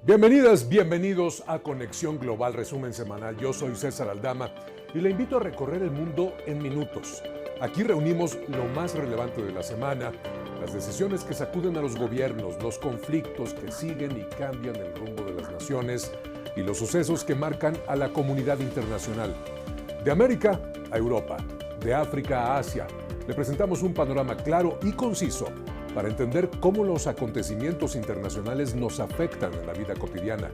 Bienvenidas, bienvenidos a Conexión Global, resumen semanal. Yo soy César Aldama y le invito a recorrer el mundo en minutos. Aquí reunimos lo más relevante de la semana, las decisiones que sacuden a los gobiernos, los conflictos que siguen y cambian el rumbo de las naciones y los sucesos que marcan a la comunidad internacional. De América a Europa, de África a Asia, le presentamos un panorama claro y conciso para entender cómo los acontecimientos internacionales nos afectan en la vida cotidiana.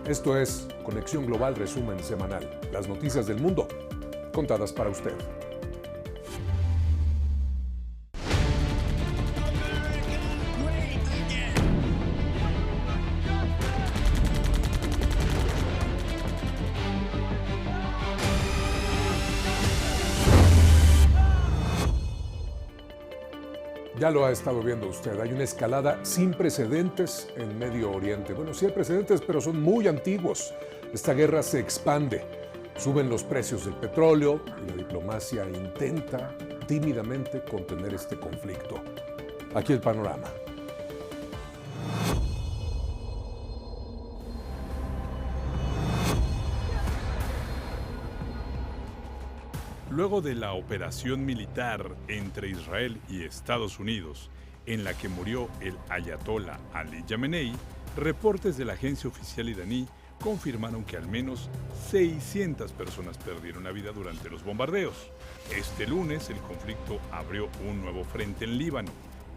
Esto es Conexión Global, resumen semanal. Las noticias del mundo contadas para usted. Ya lo ha estado viendo usted, hay una escalada sin precedentes en Medio Oriente. Bueno, sí hay precedentes, pero son muy antiguos. Esta guerra se expande, suben los precios del petróleo y la diplomacia intenta tímidamente contener este conflicto. Aquí el panorama. Luego de la operación militar entre Israel y Estados Unidos, en la que murió el ayatolá Ali Jamenei, reportes de la agencia oficial iraní confirmaron que al menos 600 personas perdieron la vida durante los bombardeos. Este lunes, el conflicto abrió un nuevo frente en Líbano,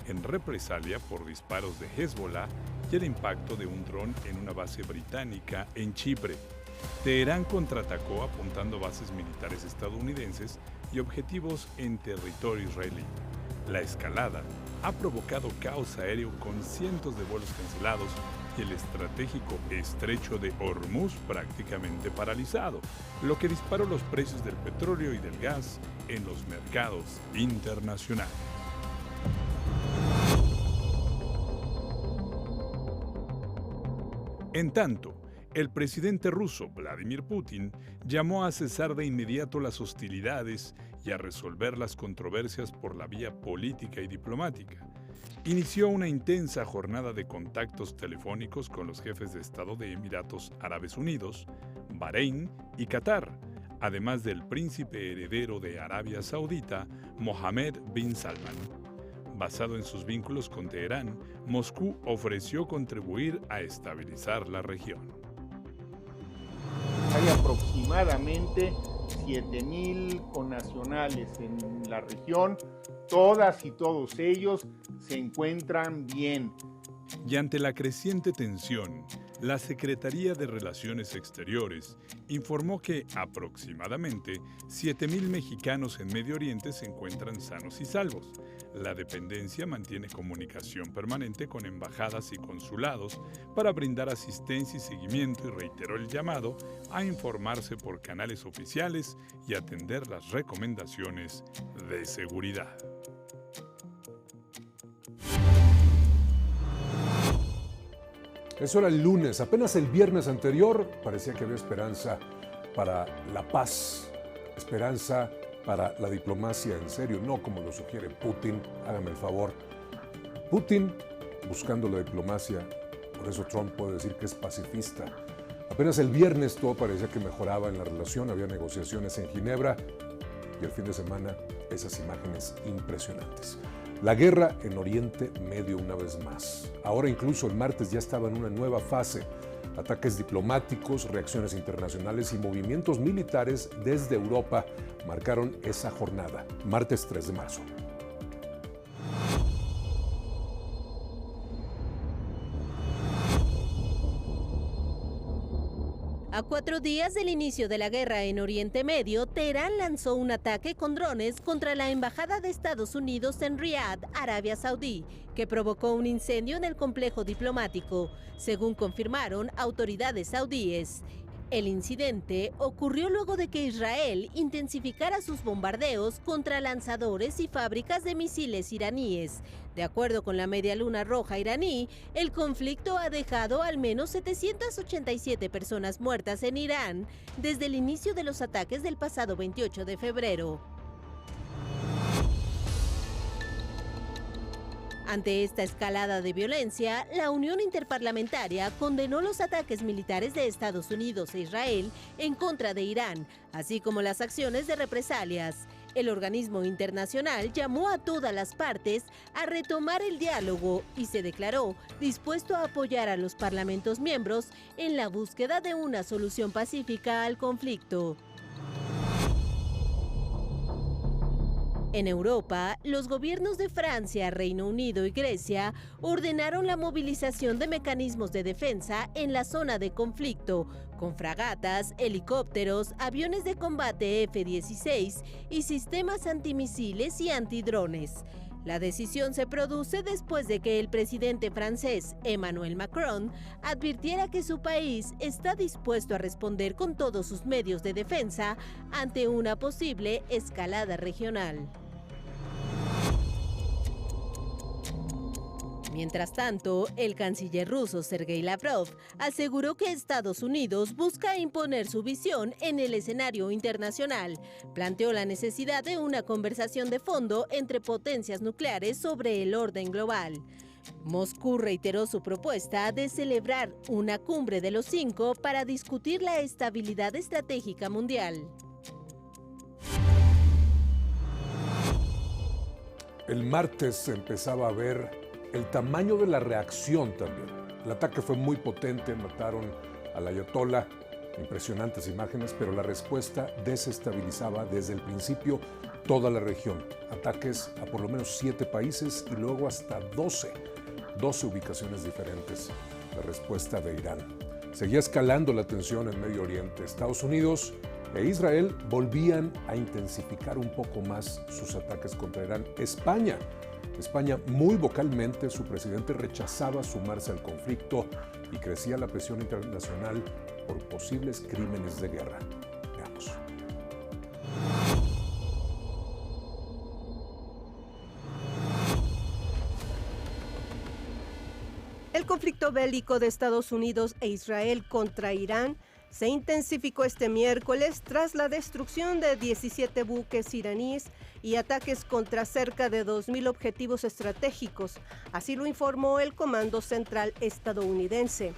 en represalia por disparos de Hezbollah y el impacto de un dron en una base británica en Chipre. Teherán contraatacó apuntando bases militares estadounidenses y objetivos en territorio israelí. La escalada ha provocado caos aéreo con cientos de vuelos cancelados y el estratégico estrecho de Hormuz prácticamente paralizado, lo que disparó los precios del petróleo y del gas en los mercados internacionales. En tanto, el presidente ruso Vladimir Putin llamó a cesar de inmediato las hostilidades y a resolver las controversias por la vía política y diplomática. Inició una intensa jornada de contactos telefónicos con los jefes de Estado de Emiratos Árabes Unidos, Bahrein y Qatar, además del príncipe heredero de Arabia Saudita, Mohammed bin Salman. Basado en sus vínculos con Teherán, Moscú ofreció contribuir a estabilizar la región. Hay aproximadamente 7,000 connacionales en la región, todas y todos ellos se encuentran bien. Y ante la creciente tensión, la Secretaría de Relaciones Exteriores informó que aproximadamente 7,000 mexicanos en Medio Oriente se encuentran sanos y salvos. La dependencia mantiene comunicación permanente con embajadas y consulados para brindar asistencia y seguimiento y reiteró el llamado a informarse por canales oficiales y atender las recomendaciones de seguridad. Eso era el lunes, apenas el viernes anterior parecía que había esperanza para la paz, esperanza para la diplomacia en serio, no como lo sugiere Putin, hágame el favor. Putin buscando la diplomacia, por eso Trump puede decir que es pacifista. Apenas el viernes todo parecía que mejoraba en la relación, había negociaciones en Ginebra y el fin de semana esas imágenes impresionantes. La guerra en Oriente Medio una vez más. Ahora incluso el martes ya estaba en una nueva fase. Ataques diplomáticos, reacciones internacionales y movimientos militares desde Europa marcaron esa jornada, martes 3 de marzo. A 4 días del inicio de la guerra en Oriente Medio, Teherán lanzó un ataque con drones contra la Embajada de Estados Unidos en Riad, Arabia Saudí, que provocó un incendio en el complejo diplomático, según confirmaron autoridades saudíes. El incidente ocurrió luego de que Israel intensificara sus bombardeos contra lanzadores y fábricas de misiles iraníes. De acuerdo con la Media Luna Roja iraní, el conflicto ha dejado al menos 787 personas muertas en Irán desde el inicio de los ataques del pasado 28 de febrero. Ante esta escalada de violencia, la Unión Interparlamentaria condenó los ataques militares de Estados Unidos e Israel en contra de Irán, así como las acciones de represalias. El organismo internacional llamó a todas las partes a retomar el diálogo y se declaró dispuesto a apoyar a los parlamentos miembros en la búsqueda de una solución pacífica al conflicto. En Europa, los gobiernos de Francia, Reino Unido y Grecia ordenaron la movilización de mecanismos de defensa en la zona de conflicto, con fragatas, helicópteros, aviones de combate F-16 y sistemas antimisiles y antidrones. La decisión se produce después de que el presidente francés, Emmanuel Macron, advirtiera que su país está dispuesto a responder con todos sus medios de defensa ante una posible escalada regional. Mientras tanto, el canciller ruso Sergei Lavrov aseguró que Estados Unidos busca imponer su visión en el escenario internacional. Planteó la necesidad de una conversación de fondo entre potencias nucleares sobre el orden global. Moscú reiteró su propuesta de celebrar una cumbre de los 5 para discutir la estabilidad estratégica mundial. El martes se empezaba a ver el tamaño de la reacción también. El ataque fue muy potente, mataron al ayatolá, impresionantes imágenes, pero la respuesta desestabilizaba desde el principio toda la región. Ataques a por lo menos 7 países y luego hasta 12 ubicaciones diferentes. La respuesta de Irán. Seguía escalando la tensión en Medio Oriente. Estados Unidos e Israel volvían a intensificar un poco más sus ataques contra Irán. España muy vocalmente, su presidente rechazaba sumarse al conflicto y crecía la presión internacional por posibles crímenes de guerra. Veamos. El conflicto bélico de Estados Unidos e Israel contra Irán se intensificó este miércoles tras la destrucción de 17 buques iraníes y ataques contra cerca de 2.000 objetivos estratégicos, así lo informó el Comando Central estadounidense.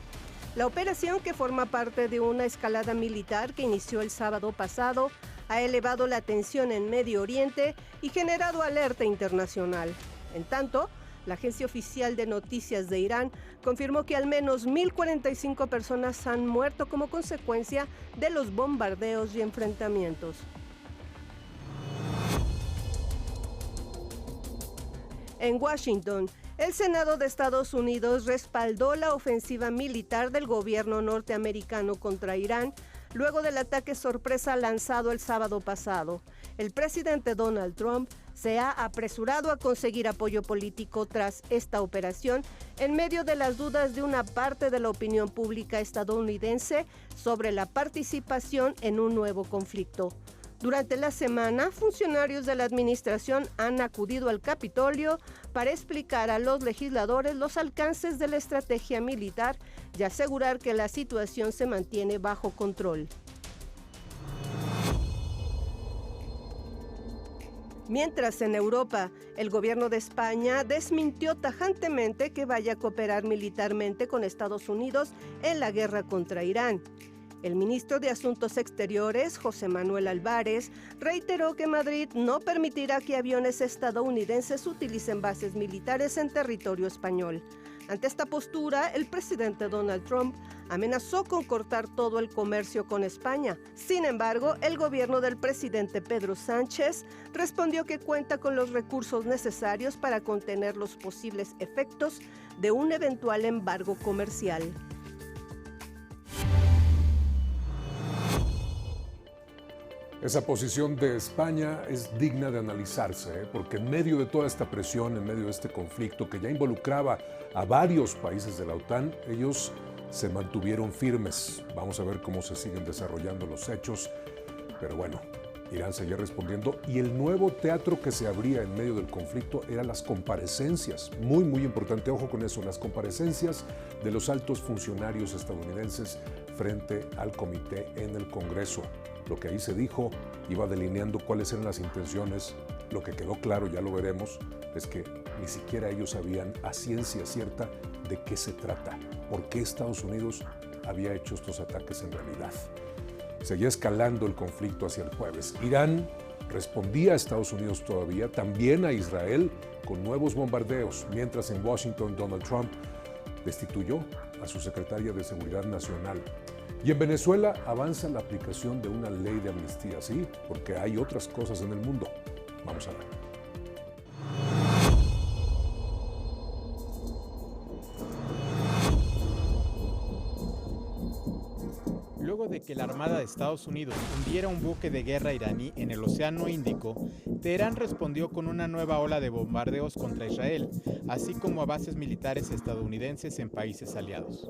La operación, que forma parte de una escalada militar que inició el sábado pasado, ha elevado la tensión en Medio Oriente y generado alerta internacional. En tanto, la agencia oficial de noticias de Irán confirmó que al menos 1.045 personas han muerto como consecuencia de los bombardeos y enfrentamientos. En Washington, el Senado de Estados Unidos respaldó la ofensiva militar del gobierno norteamericano contra Irán luego del ataque sorpresa lanzado el sábado pasado. El presidente Donald Trump se ha apresurado a conseguir apoyo político tras esta operación en medio de las dudas de una parte de la opinión pública estadounidense sobre la participación en un nuevo conflicto. Durante la semana, funcionarios de la administración han acudido al Capitolio para explicar a los legisladores los alcances de la estrategia militar y asegurar que la situación se mantiene bajo control. Mientras en Europa, el gobierno de España desmintió tajantemente que vaya a cooperar militarmente con Estados Unidos en la guerra contra Irán. El ministro de Asuntos Exteriores, José Manuel Álvarez, reiteró que Madrid no permitirá que aviones estadounidenses utilicen bases militares en territorio español. Ante esta postura, el presidente Donald Trump amenazó con cortar todo el comercio con España. Sin embargo, el gobierno del presidente Pedro Sánchez respondió que cuenta con los recursos necesarios para contener los posibles efectos de un eventual embargo comercial. Esa posición de España es digna de analizarse, porque en medio de toda esta presión, en medio de este conflicto que ya involucraba a varios países de la OTAN, ellos se mantuvieron firmes. Vamos a ver cómo se siguen desarrollando los hechos, pero bueno, Irán seguía respondiendo y el nuevo teatro que se abría en medio del conflicto eran las comparecencias. Muy, muy importante, ojo con eso, las comparecencias de los altos funcionarios estadounidenses frente al comité en el Congreso. Lo que ahí se dijo iba delineando cuáles eran las intenciones. Lo que quedó claro, ya lo veremos, es que ni siquiera ellos sabían a ciencia cierta de qué se trata, por qué Estados Unidos había hecho estos ataques en realidad. Seguía escalando el conflicto hacia el jueves. Irán respondía a Estados Unidos todavía, también a Israel, con nuevos bombardeos, mientras en Washington Donald Trump destituyó a su secretaria de Seguridad Nacional. Y en Venezuela avanza la aplicación de una ley de amnistía, sí, porque hay otras cosas en el mundo. Vamos a ver. Luego de que la Armada de Estados Unidos hundiera un buque de guerra iraní en el Océano Índico, Teherán respondió con una nueva ola de bombardeos contra Israel, así como a bases militares estadounidenses en países aliados.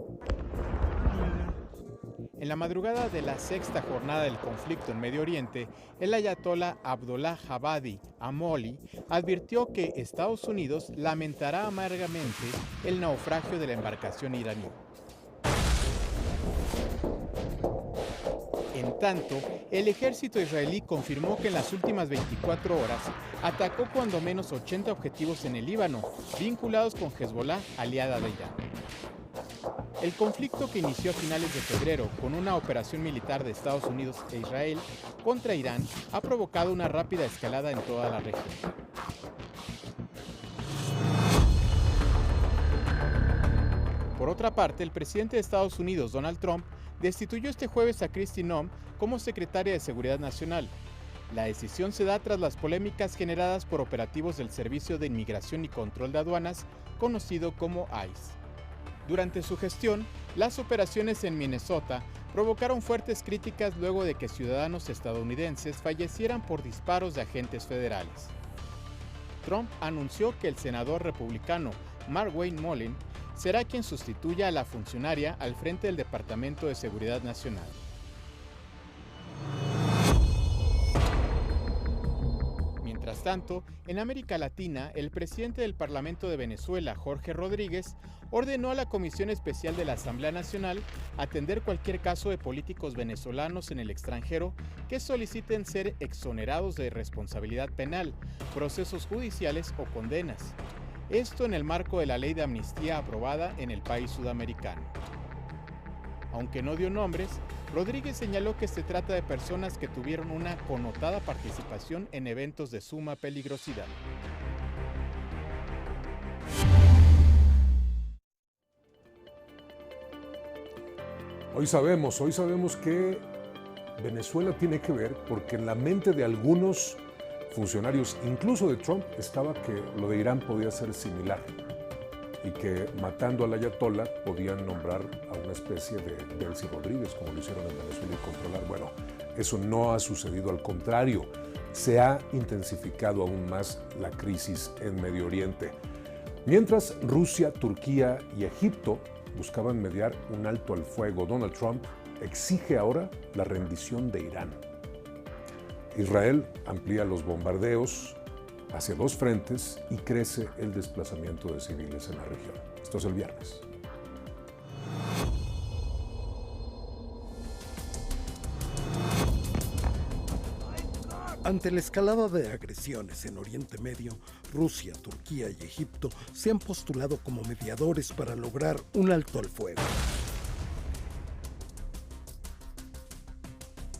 En la madrugada de la sexta jornada del conflicto en Medio Oriente, el ayatolá Abdollah Jabadi Amoli advirtió que Estados Unidos lamentará amargamente el naufragio de la embarcación iraní. En tanto, el ejército israelí confirmó que en las últimas 24 horas atacó cuando menos 80 objetivos en el Líbano, vinculados con Hezbollah, aliada de Irán. El conflicto, que inició a finales de febrero con una operación militar de Estados Unidos e Israel contra Irán, ha provocado una rápida escalada en toda la región. Por otra parte, el presidente de Estados Unidos, Donald Trump, destituyó este jueves a Kristi Noem como secretaria de Seguridad Nacional. La decisión se da tras las polémicas generadas por operativos del Servicio de Inmigración y Control de Aduanas, conocido como ICE. Durante su gestión, las operaciones en Minnesota provocaron fuertes críticas luego de que ciudadanos estadounidenses fallecieran por disparos de agentes federales. Trump anunció que el senador republicano Markwayne Mullin será quien sustituya a la funcionaria al frente del Departamento de Seguridad Nacional. Mientras tanto, en América Latina, el presidente del Parlamento de Venezuela, Jorge Rodríguez, ordenó a la Comisión Especial de la Asamblea Nacional atender cualquier caso de políticos venezolanos en el extranjero que soliciten ser exonerados de responsabilidad penal, procesos judiciales o condenas. Esto en el marco de la ley de amnistía aprobada en el país sudamericano. Aunque no dio nombres, Rodríguez señaló que se trata de personas que tuvieron una connotada participación en eventos de suma peligrosidad. Hoy sabemos que Venezuela tiene que ver porque en la mente de algunos funcionarios, incluso de Trump, estaba que lo de Irán podía ser similar y que matando al ayatolá podían nombrar a una especie de Delcy Rodríguez, como lo hicieron en Venezuela, y controlar. Bueno, eso no ha sucedido, al contrario, se ha intensificado aún más la crisis en Medio Oriente. Mientras Rusia, Turquía y Egipto buscaban mediar un alto al fuego, Donald Trump exige ahora la rendición de Irán. Israel amplía los bombardeos hacia dos frentes y crece el desplazamiento de civiles en la región. Esto es el viernes. Ante la escalada de agresiones en Oriente Medio, Rusia, Turquía y Egipto se han postulado como mediadores para lograr un alto al fuego.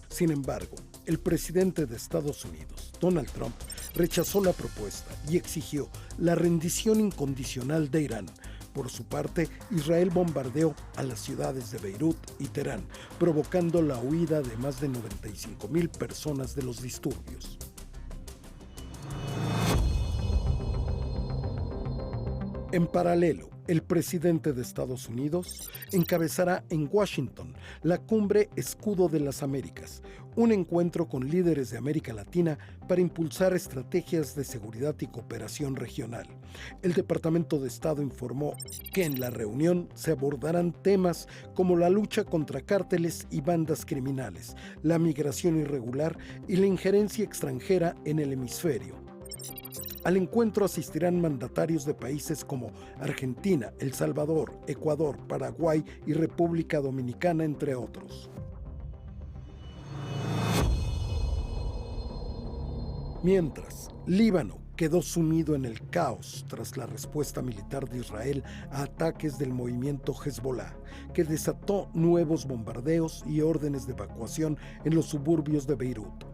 Sin embargo, el presidente de Estados Unidos, Donald Trump, rechazó la propuesta y exigió la rendición incondicional de Irán. Por su parte, Israel bombardeó a las ciudades de Beirut y Teherán, provocando la huida de más de 95,000 personas de los disturbios. En paralelo, el presidente de Estados Unidos encabezará en Washington la Cumbre Escudo de las Américas, un encuentro con líderes de América Latina para impulsar estrategias de seguridad y cooperación regional. El Departamento de Estado informó que en la reunión se abordarán temas como la lucha contra cárteles y bandas criminales, la migración irregular y la injerencia extranjera en el hemisferio. Al encuentro asistirán mandatarios de países como Argentina, El Salvador, Ecuador, Paraguay y República Dominicana, entre otros. Mientras, Líbano, quedó sumido en el caos tras la respuesta militar de Israel a ataques del movimiento Hezbollah, que desató nuevos bombardeos y órdenes de evacuación en los suburbios de Beirut.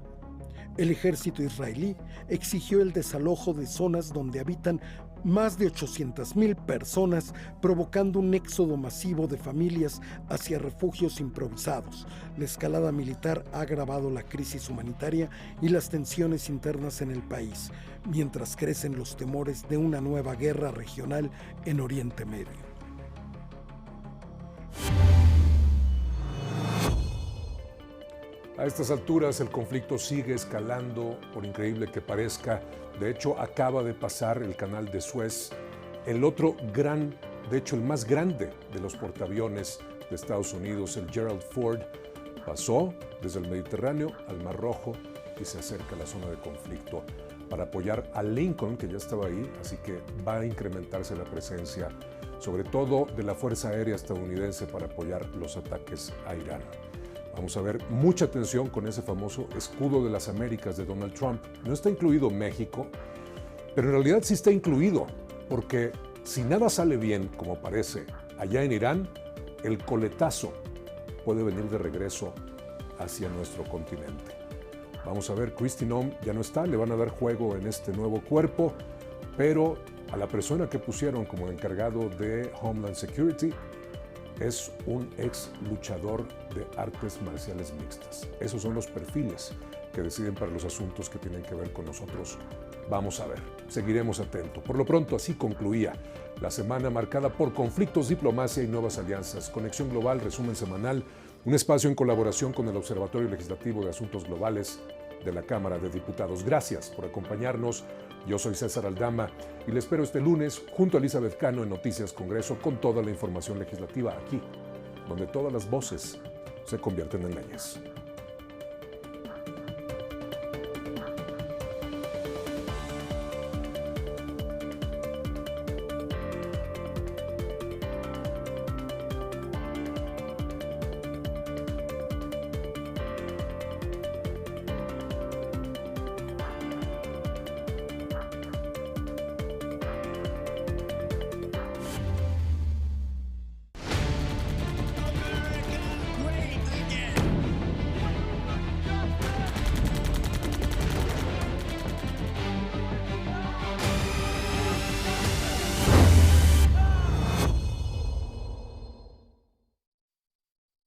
El ejército israelí exigió el desalojo de zonas donde habitan más de 800,000 personas, provocando un éxodo masivo de familias hacia refugios improvisados. La escalada militar ha agravado la crisis humanitaria y las tensiones internas en el país, mientras crecen los temores de una nueva guerra regional en Oriente Medio. A estas alturas el conflicto sigue escalando, por increíble que parezca. De hecho, acaba de pasar el canal de Suez, el otro gran, de hecho el más grande de los portaaviones de Estados Unidos, el Gerald Ford, pasó desde el Mediterráneo al Mar Rojo y se acerca a la zona de conflicto para apoyar a Lincoln, que ya estaba ahí, así que va a incrementarse la presencia, sobre todo de la Fuerza Aérea estadounidense, para apoyar los ataques a Irán. Vamos a ver mucha atención con ese famoso escudo de las Américas de Donald Trump. No está incluido México, pero en realidad sí está incluido, porque si nada sale bien, como parece, allá en Irán, el coletazo puede venir de regreso hacia nuestro continente. Vamos a ver, Kristi Noem ya no está, le van a dar juego en este nuevo cuerpo, pero a la persona que pusieron como encargado de Homeland Security es un ex luchador de artes marciales mixtas. Esos son los perfiles que deciden para los asuntos que tienen que ver con nosotros. Vamos a ver, seguiremos atentos. Por lo pronto, así concluía la semana marcada por conflictos, diplomacia y nuevas alianzas. Conexión Global, resumen semanal, un espacio en colaboración con el Observatorio Legislativo de Asuntos Globales de la Cámara de Diputados. Gracias por acompañarnos. Yo soy César Aldama y le espero este lunes junto a Elizabeth Cano en Noticias Congreso con toda la información legislativa aquí, donde todas las voces se convierten en leyes.